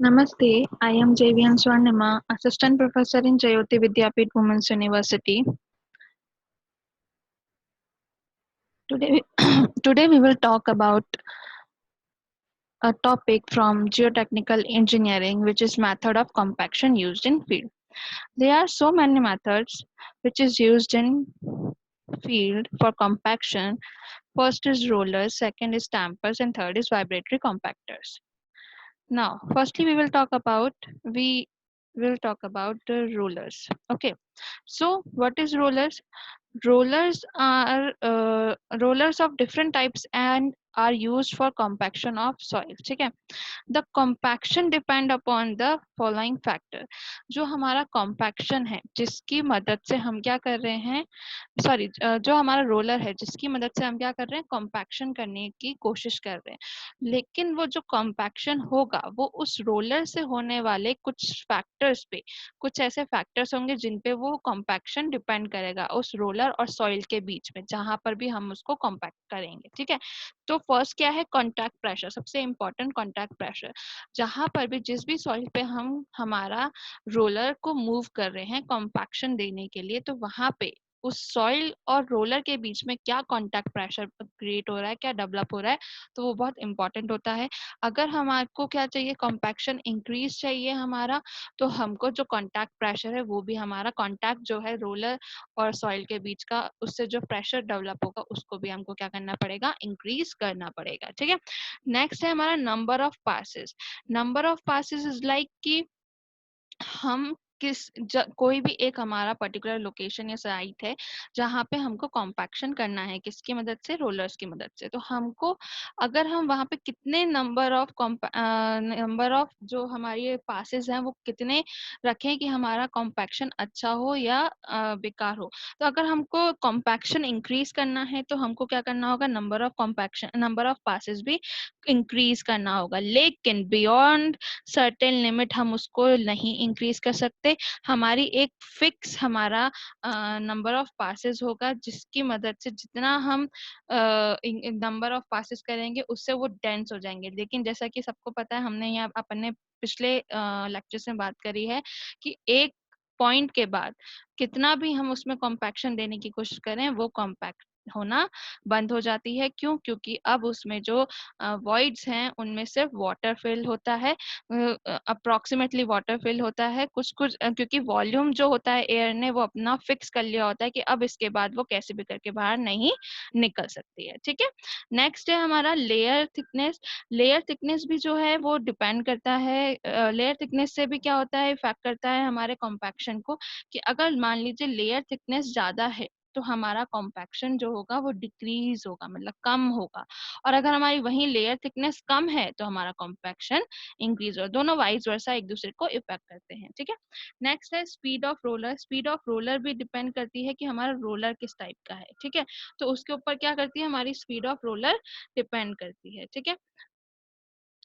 Namaste, I am JVN Swarnima, Assistant Professor in Jayoti Vidyapeeth Women's University. Today, today we will talk about a topic from geotechnical engineering, which is method of compaction used in field. There are so many methods which is used in field for compaction. First is rollers, second is dampers, and third is vibratory compactors. Now, firstly, we will talk about the rollers. Okay, so what is rollers? Rollers are rollers of different types and are used for compaction of soil. ठीक है, the compaction depend upon the following factor. जो हमारा compaction है जिसकी मदद से हम क्या कर रहे हैं, सॉरी, जो हमारा रोलर है जिसकी मदद से हम क्या कर रहे हैं, कॉम्पैक्शन करने की कोशिश कर रहे हैं, लेकिन वो जो कॉम्पैक्शन होगा वो उस रोलर से होने वाले कुछ फैक्टर्स पे, कुछ ऐसे फैक्टर्स होंगे जिन पे वो कॉम्पैक्शन डिपेंड करेगा उस रोलर और सॉइल के बीच में, जहां पर भी हम उसको कॉम्पैक्ट करेंगे. ठीक है, तो फर्स्ट क्या है, कॉन्टैक्ट प्रेशर. सबसे इंपॉर्टेंट कॉन्टैक्ट प्रेशर. जहां पर भी जिस भी सॉइल पे हम हमारा रोलर को मूव कर रहे हैं कॉम्पैक्शन देने के लिए, तो वहां पे उस सॉइल और रोलर के बीच में क्या कांटेक्ट प्रेशर क्रिएट हो रहा है, क्या डेवलप हो रहा है, तो वो बहुत इंपॉर्टेंट होता है. अगर हमारे क्या चाहिए, कॉम्पैक्शन इंक्रीज चाहिए हमारा, तो हमको जो कांटेक्ट प्रेशर है वो भी हमारा कांटेक्ट जो है रोलर और सॉइल के बीच का, उससे जो प्रेशर डेवलप होगा उसको भी हमको क्या करना पड़ेगा, इंक्रीज करना पड़ेगा. ठीक है, नेक्स्ट है हमारा number of passes. Number of passes is like कि हम कोई भी एक हमारा पर्टिकुलर लोकेशन या साइट है जहाँ पे हमको कॉम्पैक्शन करना है, किसकी मदद से, रोलर्स की मदद से. तो हमको अगर हम वहाँ पे कितने नंबर ऑफ जो हमारी पासेस हैं वो कितने रखें कि हमारा कॉम्पैक्शन अच्छा हो या बेकार हो. तो अगर हमको कॉम्पैक्शन इंक्रीज करना है तो हमको क्या करना होगा, नंबर ऑफ पासेस भी इंक्रीज करना होगा, लेकिन बियॉन्ड सर्टेन लिमिट हम उसको नहीं इंक्रीज कर सकते. हमारी एक फिक्स हमारा नंबर ऑफ पासेस होगा जिसकी मदद से जितना हम नंबर ऑफ पासेस करेंगे उससे वो डेंस हो जाएंगे. लेकिन जैसा कि सबको पता है, हमने यहाँ अपने पिछले लेक्चर्स में बात करी है कि एक पॉइंट के बाद कितना भी हम उसमें कॉम्पैक्शन देने की कोशिश करें वो कॉम्पैक्ट होना बंद हो जाती है. क्यों? क्योंकि अब उसमें जो वॉइड्स हैं उनमें सिर्फ वाटर फिल होता है, अप्रोक्सीमेटली वाटर फिल होता है कुछ कुछ, क्योंकि वॉल्यूम जो होता है एयर ने वो अपना फिक्स कर लिया होता है कि अब इसके बाद वो कैसे भी करके बाहर नहीं निकल सकती है. ठीक है, नेक्स्ट है हमारा लेयर थिकनेस. लेयर थिकनेस भी जो है वो डिपेंड करता है, लेयर थिकनेस से भी क्या होता है, इफेक्ट करता है हमारे कॉम्पैक्शन को. कि अगर मान लीजिए लेयर थिकनेस ज्यादा है तो हमारा कॉम्पैक्शन जो होगा वो डिक्रीज होगा, मतलब कम होगा. और अगर हमारी वही लेयर थिकनेस कम है तो हमारा कॉम्पैक्शन इंक्रीज हो. दोनों वाइस वर्सा एक दूसरे को इफेक्ट करते हैं. ठीक है, नेक्स्ट है speed of roller. Speed of roller भी डिपेंड करती है कि हमारा रोलर किस टाइप का है. ठीक है, तो उसके ऊपर क्या करती है, हमारी स्पीड ऑफ रोलर डिपेंड करती है. ठीक है,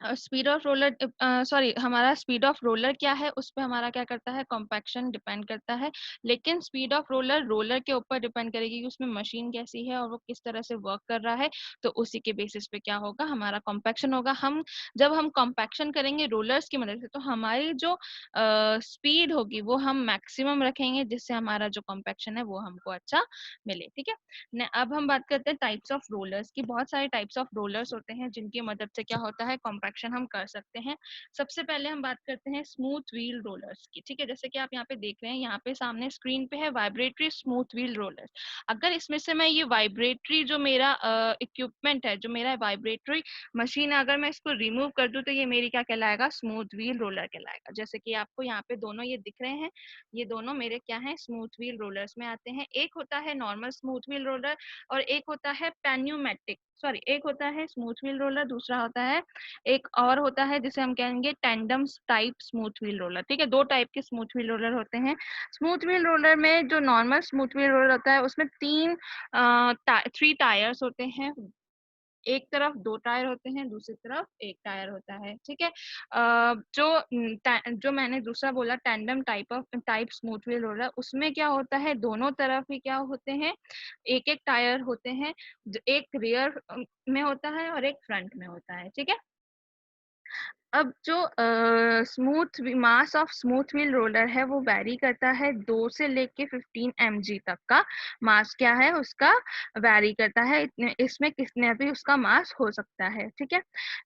स्पीड ऑफ रोलर, सॉरी, हमारा स्पीड ऑफ रोलर क्या है उस पे हमारा क्या करता है, कॉम्पैक्शन डिपेंड करता है. लेकिन स्पीड ऑफ रोलर रोलर के ऊपर डिपेंड करेगी कि उसमें मशीन कैसी है और वो किस तरह से वर्क कर रहा है. तो उसी के बेसिस पे क्या होगा, हमारा कॉम्पैक्शन होगा. जब हम कॉम्पैक्शन करेंगे रोलर्स की मदद से तो हमारी जो स्पीड होगी वो हम मैक्सिमम रखेंगे जिससे हमारा जो कॉम्पैक्शन है वो हमको अच्छा मिले. ठीक है, अब हम बात करते हैं टाइप्स ऑफ रोलर्स की. बहुत सारे टाइप्स ऑफ रोलर्स होते हैं जिनकी मदद से क्या होता है, कॉम्पैक्शन हम कर सकते हैं. सबसे पहले हम बात करते हैं स्मूथ व्हील रोलर्स की. ठीक है, जैसे कि आप यहाँ पे देख रहे हैं, यहाँ पे सामने स्क्रीन पे है वाइब्रेटरी स्मूथ व्हील रोलर्स. अगर इसमें से मैं ये वाइब्रेटरी जो मेरा इक्विपमेंट है, जो मेरा वाइब्रेटरी मशीन है, अगर मैं इसको रिमूव कर दूं तो ये मेरी क्या कहलाएगा, स्मूथ व्हील रोलर कहलाएगा. जैसे कि आपको यहाँ पे दोनों ये दिख रहे हैं, ये दोनों मेरे क्या है, स्मूथ व्हील रोलर्स में आते हैं. एक होता है नॉर्मल स्मूथ व्हील रोलर और एक होता है पेन्यूमेटिक, सॉरी, एक होता है स्मूथ व्हील रोलर, दूसरा होता है, एक और होता है जिसे हम कहेंगे tandem type smooth wheel roller. ठीक है, दो टाइप के स्मूथ व्हील रोलर होते हैं. स्मूथ व्हील रोलर में जो नॉर्मल स्मूथ व्हील रोलर होता है उसमें थ्री टायर्स होते हैं. एक तरफ दो टायर होते हैं, दूसरी तरफ एक टायर होता है. ठीक है, जो मैंने दूसरा बोला tandem type smooth wheel roller, उसमें क्या होता है, दोनों तरफ ही क्या होते हैं, एक एक टायर होते हैं. एक रियर में होता है और एक फ्रंट में होता है. ठीक है, अब जो smooth mass of smooth wheel roller है वो वैरी करता है 2 से लेके 15 mg तक का मास क्या है उसका वैरी करता है, इतने इसमें कितने भी उसका मास हो सकता है। ठीक है,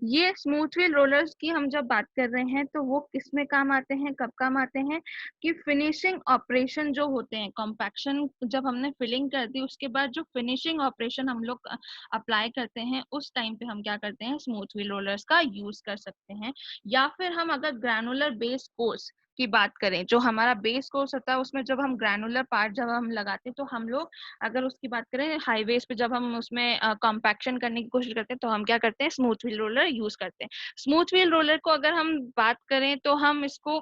ये स्मूथ व्हील रोलर्स की हम जब बात कर रहे हैं तो वो किस में काम आते हैं, कब काम आते हैं कि फिनिशिंग ऑपरेशन जो होते हैं, कॉम्पैक्शन जब हमने फिलिंग कर दी उसके बाद जो फिनिशिंग ऑपरेशन हम लोग अप्लाई करते हैं उस टाइम पे हम क्या करते हैं, स्मूथ व्हील रोलर्स का यूज कर सकते हैं। या फिर हम अगर ग्रैनुलर बेस कोर्स की बात करें, जो हमारा बेस कोर्स होता है उसमें जब हम ग्रैनुलर पार्ट जब हम लगाते हैं तो हम लोग अगर उसकी बात करें हाईवेज पे जब हम उसमें कॉम्पैक्शन करने की कोशिश करते हैं तो हम क्या करते हैं, स्मूथ व्हील रोलर यूज करते हैं। स्मूथ व्हील रोलर को अगर हम बात करें तो हम इसको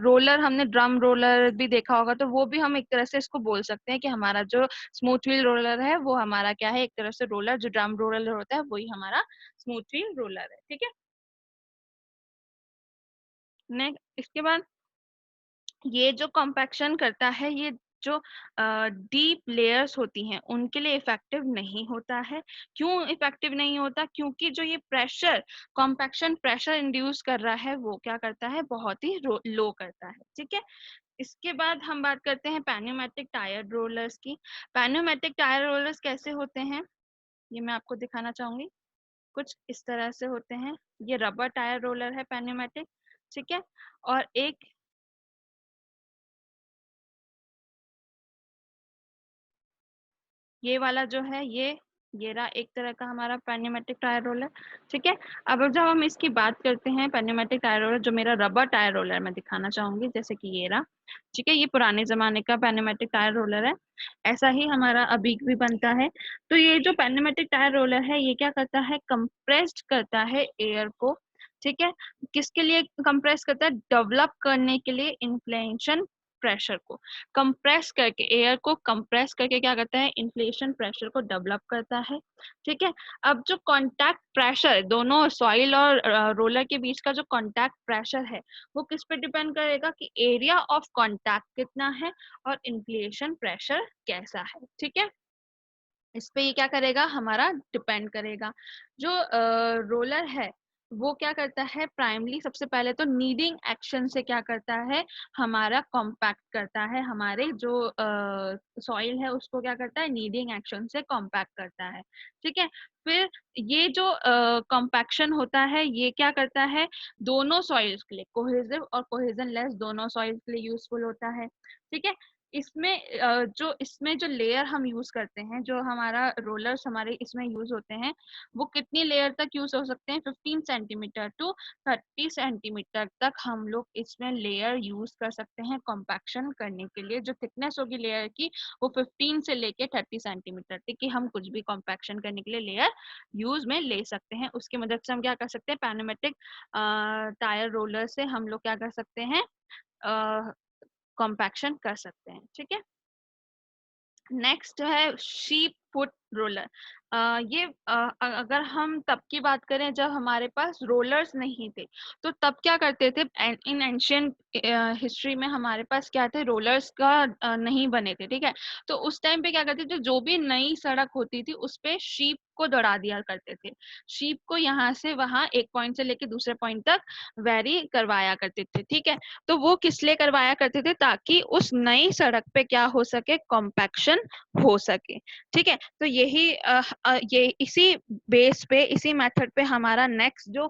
रोलर, हमने ड्रम रोलर भी देखा होगा तो वो भी हम एक तरह से इसको बोल सकते हैं कि हमारा जो स्मूथ व्हील रोलर है वो हमारा क्या है, एक तरह से रोलर, जो ड्रम रोलर होता है वही हमारा स्मूथ व्हील रोलर है। ठीक है, नेक्स्ट इसके बाद ये जो कॉम्पैक्शन करता है, ये जो डीप लेयर्स होती हैं उनके लिए इफेक्टिव नहीं होता है। क्यों इफेक्टिव नहीं होता? क्योंकि जो ये प्रेशर, कॉम्पैक्शन प्रेशर इंड्यूस कर रहा है वो क्या करता है, बहुत ही लो करता है। ठीक है, इसके बाद हम बात करते हैं पैन्यूमेटिक टायर रोलर्स की। पैन्यूमेटिक टायर रोलर्स कैसे होते हैं ये मैं आपको दिखाना चाहूंगी। कुछ इस तरह से होते हैं, ये रबर टायर रोलर है पैन्यूमेटिक। ठीक है, और एक ये वाला जो है ये रहा एक तरह का हमारा पैन्यूमेटिक टायर रोलर। ठीक है, अब जब हम इसकी बात करते हैं पैन्यूमेटिक टायर रोलर, जो मेरा रबर टायर रोलर मैं दिखाना चाहूंगी, जैसे कि ये रहा। ठीक है, ये पुराने जमाने का पैन्यूमेटिक टायर रोलर है, ऐसा ही हमारा अभी भी बनता है। तो ये जो पैन्यूमेटिक टायर रोलर है ये क्या करता है, कंप्रेस्ड करता है एयर को। ठीक है, किसके लिए कंप्रेस करता है, डेवलप करने के लिए इन्फ्लेशन प्रेशर को कंप्रेस करके, एयर को कंप्रेस करके क्या करता है, इन्फ्लेशन प्रेशर को डेवलप करता है। ठीक है, अब जो कांटेक्ट प्रेशर दोनों सॉइल और रोलर के बीच का जो कांटेक्ट प्रेशर है वो किस पे डिपेंड करेगा कि एरिया ऑफ कांटेक्ट कितना है और इन्फ्लेशन प्रेशर कैसा है। ठीक है, इस पे ये क्या करेगा, हमारा डिपेंड करेगा। जो रोलर है वो क्या करता है, प्राइमली सबसे पहले तो नीडिंग एक्शन से क्या करता है, हमारा कॉम्पैक्ट करता है, हमारे जो सॉइल है उसको क्या करता है, नीडिंग एक्शन से कॉम्पैक्ट करता है। ठीक है, फिर ये जो कॉम्पैक्शन होता है ये क्या करता है, दोनों सॉइल्स के लिए, कोहेसिव और कोहेजन लेस दोनों सॉइल्स के लिए यूजफुल होता है। ठीक है, इसमें जो लेयर हम यूज करते हैं, जो हमारा रोलर्स हमारे इसमें यूज होते हैं, वो कितनी लेयर तक यूज हो सकते हैं, 15 सेंटीमीटर टू 30 सेंटीमीटर तक हम लोग इसमें लेयर यूज कर सकते हैं कॉम्पैक्शन करने के लिए। जो थिकनेस होगी लेयर की वो 15 से लेके 30 सेंटीमीटर तक की हम कुछ भी कॉम्पैक्शन करने के लिए लेयर यूज में ले सकते हैं। उसकी मदद से हम क्या कर सकते हैं, पैनोमेटिक टायर रोलर से हम लोग क्या कर सकते हैं, कॉम्पैक्शन कर सकते हैं। ठीक है, नेक्स्ट है शीप फुट रोलर। ये अगर हम तब की बात करें जब हमारे पास रोलर्स नहीं थे, तो तब क्या करते थे, इन एंशियंट हिस्ट्री में हमारे पास क्या थे, रोलर्स का नहीं बने थे। ठीक है, तो उस टाइम पे क्या करते थे, जो भी नई सड़क होती थी उस पे शीप को दौड़ा दिया करते थे। शीप को यहाँ से वहां एक पॉइंट से लेके दूसरे पॉइंट तक वेरी करवाया करते थे। ठीक है, तो वो किस लिए करवाया करते थे, ताकि उस नई सड़क पे क्या हो सके, कॉम्पैक्शन हो सके। ठीक है, तो यही ये इसी बेस पे, इसी मेथड पे हमारा नेक्स्ट जो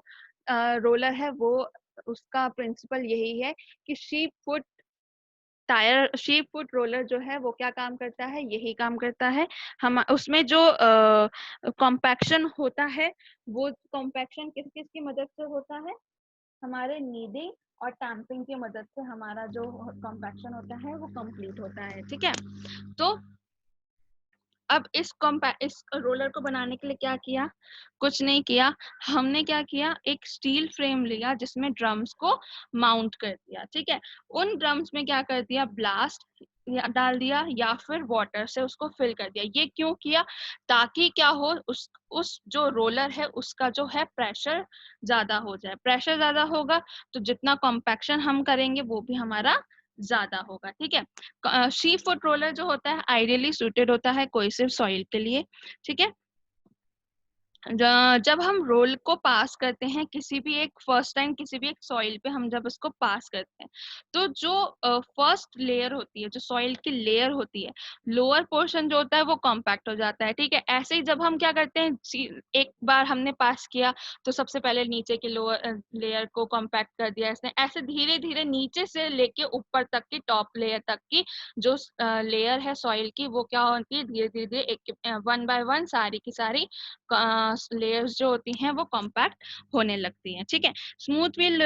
रोलर है वो, उसका प्रिंसिपल यही है कि शीप फुट रोलर जो है वो क्या काम करता है, यही काम करता है। हम उसमें जो कॉम्पैक्शन होता है वो कॉम्पैक्शन किस किस की मदद से होता है, हमारे नीडिंग और टैंपिंग की मदद से हमारा जो कॉम्पैक्शन होता है वो कंप्लीट होता है। ठीक है, तो अब इस रोलर को बनाने के लिए क्या किया, कुछ नहीं किया, हमने क्या किया, एक स्टील फ्रेम लिया जिसमें ड्रम्स को माउंट कर दिया। ठीक है, उन ड्रम्स में क्या कर दिया, ब्लास्ट डाल दिया या फिर वाटर से उसको फिल कर दिया। ये क्यों किया, ताकि क्या हो, उस जो रोलर है उसका जो है प्रेशर ज्यादा हो जाए। प्रेशर ज्यादा होगा तो जितना कॉम्पैक्शन हम करेंगे वो भी हमारा ज्यादा होगा। ठीक है, शी फुट रोलर जो होता है आइडियली सुटेड होता है कोई सिर्फ सॉइल के लिए। ठीक है, जब हम रोल को पास करते हैं किसी भी एक फर्स्ट टाइम किसी भी एक सॉइल पे हम जब उसको पास करते हैं, तो जो फर्स्ट लेयर होती है, जो सॉइल की लेयर होती है, लोअर पोर्शन जो होता है वो कॉम्पैक्ट हो जाता है, ठीक है। ऐसे ही जब हम क्या करते हैं, एक बार हमने पास किया तो सबसे पहले नीचे के लोअर लेयर को कॉम्पैक्ट कर दिया इसने, ऐसे धीरे धीरे नीचे से लेके ऊपर तक की टॉप लेयर तक की जो लेयर है सॉइल की, वो क्या होती है, धीरे धीरे एक वन बाय वन सारी की सारी लेयर्स जो होती हैं वो कॉम्पैक्ट होने लगती हैं, ठीक है। स्मूथ व्हील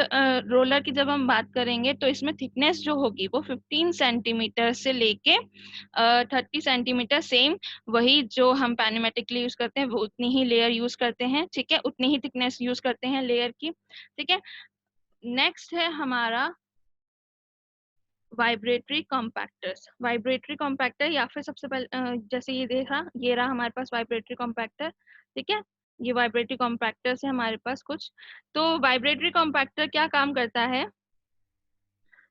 रोलर की जब हम बात करेंगे तो इसमें थिकनेस जो होगी वो 15 सेंटीमीटर से लेके 30 सेंटीमीटर, सेम वही जो हम पैनेमेटिकली यूज करते हैं वो उतनी ही लेयर यूज करते हैं, ठीक है, उतनी ही थिकनेस यूज करते हैं लेयर की, ठीक है। नेक्स्ट है हमारा वाइब्रेटरी कॉम्पैक्टर्स। वाइब्रेटरी कॉम्पैक्टर या फिर सबसे पहले जैसे ये देखा, ये रहा हमारे पास वाइब्रेटरी कॉम्पैक्टर, ठीक है। ये वाइब्रेटरी कॉम्पैक्टर्स है हमारे पास कुछ। तो वाइब्रेटरी कॉम्पैक्टर क्या काम करता है,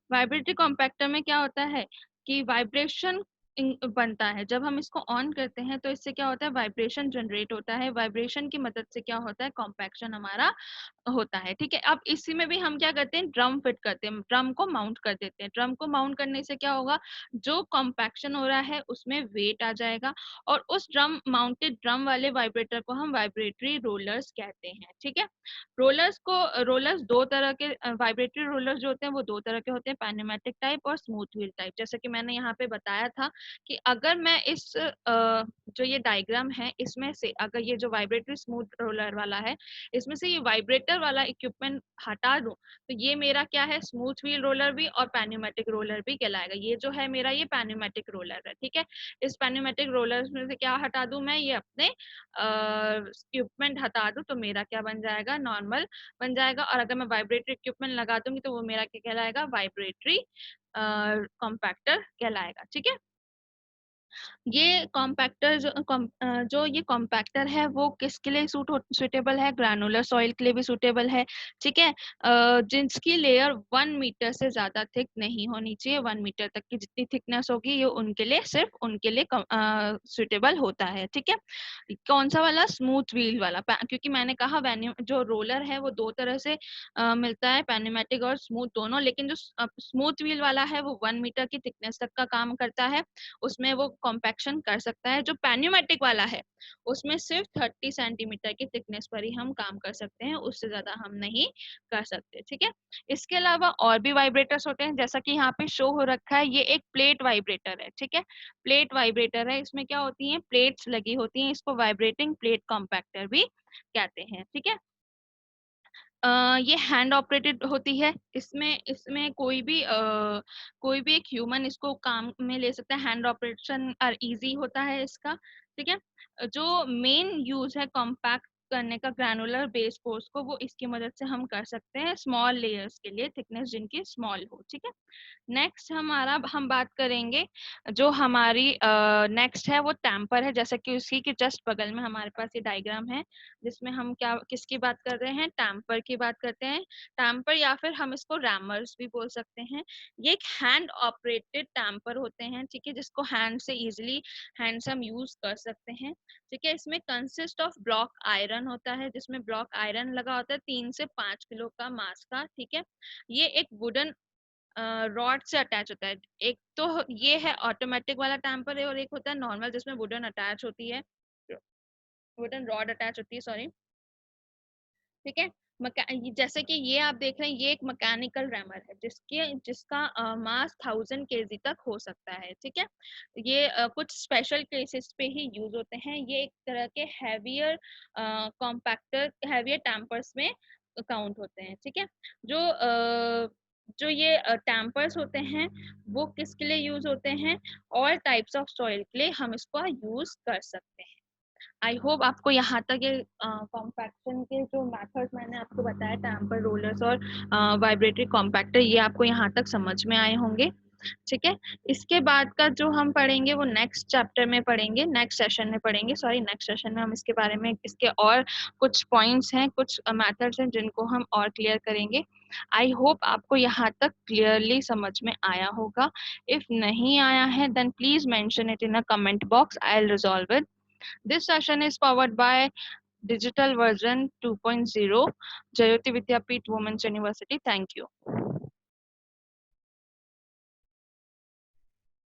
वाइब्रेटरी कॉम्पैक्टर में क्या होता है कि वाइब्रेशन बनता है, जब हम इसको ऑन करते हैं तो इससे क्या होता है, वाइब्रेशन जनरेट होता है, वाइब्रेशन की मदद से क्या होता है, कॉम्पैक्शन हमारा होता है, ठीक है। अब इसी में भी हम क्या करते हैं, ड्रम फिट करते हैं, ड्रम को माउंट कर देते हैं। ड्रम को माउंट करने से क्या होगा, जो कॉम्पैक्शन हो रहा है उसमें वेट आ जाएगा, और उस ड्रम माउंटेड ड्रम वाले वाइब्रेटर को हम वाइब्रेटरी रोलर्स कहते हैं, ठीक है। रोलर्स दो तरह के वाइब्रेटरी रोलर्स जो होते हैं वो दो तरह के होते हैं, पैनेमैटिक टाइप और स्मूथ व्हील टाइप। जैसे कि मैंने यहाँ पे बताया था कि अगर मैं इस जो ये डायग्राम है इसमें से अगर ये जो वाइब्रेटरी स्मूथ रोलर वाला है इसमें से ये वाइब्रेटर वाला इक्विपमेंट हटा दूं, तो ये मेरा क्या है, स्मूथ व्हील रोलर भी और पैन्यूमेटिक रोलर भी कहलाएगा। ये जो है मेरा ये पैन्यूमेटिक रोलर है, ठीक है। इस पैन्यूमेटिक रोलर में से क्या हटा दूं मैं, ये अपने इक्विपमेंट हटा दूं तो मेरा क्या बन जाएगा, नॉर्मल बन जाएगा। और अगर मैं वाइब्रेटरी इक्विपमेंट लगा दूंगी तो वो मेरा क्या कहलाएगा, वाइब्रेटरी कॉम्पैक्टर कहलाएगा, ठीक है। ये कॉम्पैक्टर जो ये कॉम्पैक्टर है वो किसके लिए सुटेबल है, ग्रैनुलर सॉइल के लिए भी सुटेबल है, ठीक है। जिसकी लेयर 1 मीटर से ज्यादा थिक नहीं होनी चाहिए, 1 मीटर तक की जितनी थिकनेस होगी ये उनके लिए, सिर्फ उनके लिए सुटेबल होता है, ठीक है। कौन सा वाला, स्मूथ व्हील वाला, क्योंकि मैंने कहा जो रोलर है वो दो तरह से मिलता है, पैनेमेटिक और स्मूथ दोनों, लेकिन जो स्मूथ व्हील वाला है वो 1 मीटर की थिकनेस तक का काम करता है, उसमें वो कॉम्पैक्शन कर सकता है। जो पैन्यूमेटिक वाला है उसमें सिर्फ 30 सेंटीमीटर की थिकनेस पर ही हम काम कर सकते हैं, उससे ज्यादा हम नहीं कर सकते, ठीक है। इसके अलावा और भी वाइब्रेटर्स होते हैं, जैसा कि यहाँ पे शो हो रखा है, ये एक प्लेट वाइब्रेटर है, ठीक है। प्लेट वाइब्रेटर है, इसमें क्या होती है, प्लेट्स लगी होती हैं, इसको वाइब्रेटिंग प्लेट कॉम्पैक्टर भी कहते हैं, ठीक है। ये हैंड ऑपरेटेड होती है, इसमें इसमें कोई भी एक ह्यूमन इसको काम में ले सकता है, हैंड ऑपरेशन और इजी होता है इसका, ठीक है। जो मेन यूज है कॉम्पैक्ट करने का ग्रैनुलर बेस कोर्स को, वो इसकी मदद से हम कर सकते हैं स्मॉल लेयर्स के लिए, थिकनेस जिनकी स्मॉल हो, ठीक है। नेक्स्ट हम बात करेंगे, जो हमारी नेक्स्ट है वो टैम्पर है, जैसा कि उसी के जस्ट बगल में हमारे पास ये डायग्राम है जिसमें हम क्या किसकी बात कर रहे हैं, टैम्पर की बात करते हैं। टैम्पर या फिर हम इसको रैमर्स भी बोल सकते हैं। ये एक हैंड ऑपरेटेड टैम्पर होते हैं, ठीक है, जिसको हैंड से इजिली हैंड से हम यूज कर सकते हैं, ठीक है। इसमें कंसिस्ट ऑफ ब्लॉक आयरन होता है, जिसमें ब्लॉक आयरन लगा होता है 3 से 5 किलो का मास का, ठीक है। ये एक वुडन रॉड से अटैच होता है। एक तो ये है ऑटोमेटिक वाला टैम्पर है, और एक होता है नॉर्मल जिसमें वुडन अटैच होती है, वुडन रॉड अटैच होती है, सॉरी, ठीक है। जैसे कि ये आप देख रहे हैं, ये एक मैकेनिकल रैमर है जिसका मास 1000 kg तक हो सकता है, ठीक है। ये कुछ स्पेशल केसेस पे ही यूज होते हैं, ये एक तरह के हैवियर टैम्पर्स में काउंट होते हैं, ठीक है। जो ये टैम्पर्स होते हैं वो किसके लिए यूज होते हैं, ऑल टाइप्स ऑफ सॉइल के लिए हम इसको यूज कर सकते हैं। आई होप आपको यहाँ तक ये कॉम्पैक्शन के जो मेथड्स मैंने आपको बताया, टैम्पर, रोलर्स और वाइब्रेटरी कॉम्पैक्टर, ये आपको यहाँ तक समझ में आए होंगे, ठीक है। इसके बाद का जो हम पढ़ेंगे वो नेक्स्ट चैप्टर में पढ़ेंगे, नेक्स्ट सेशन में पढ़ेंगे, सॉरी नेक्स्ट सेशन में हम इसके बारे में, इसके और कुछ पॉइंट्स हैं, कुछ मेथड्स हैं जिनको हम और क्लियर करेंगे। आई होप आपको यहाँ तक क्लियरली समझ में आया होगा। इफ नहीं आया है then please mention it in a comment box, I will resolve it. This session is powered by digital version 2.0, Jayoti Vidyapeeth Women's University. Thank you.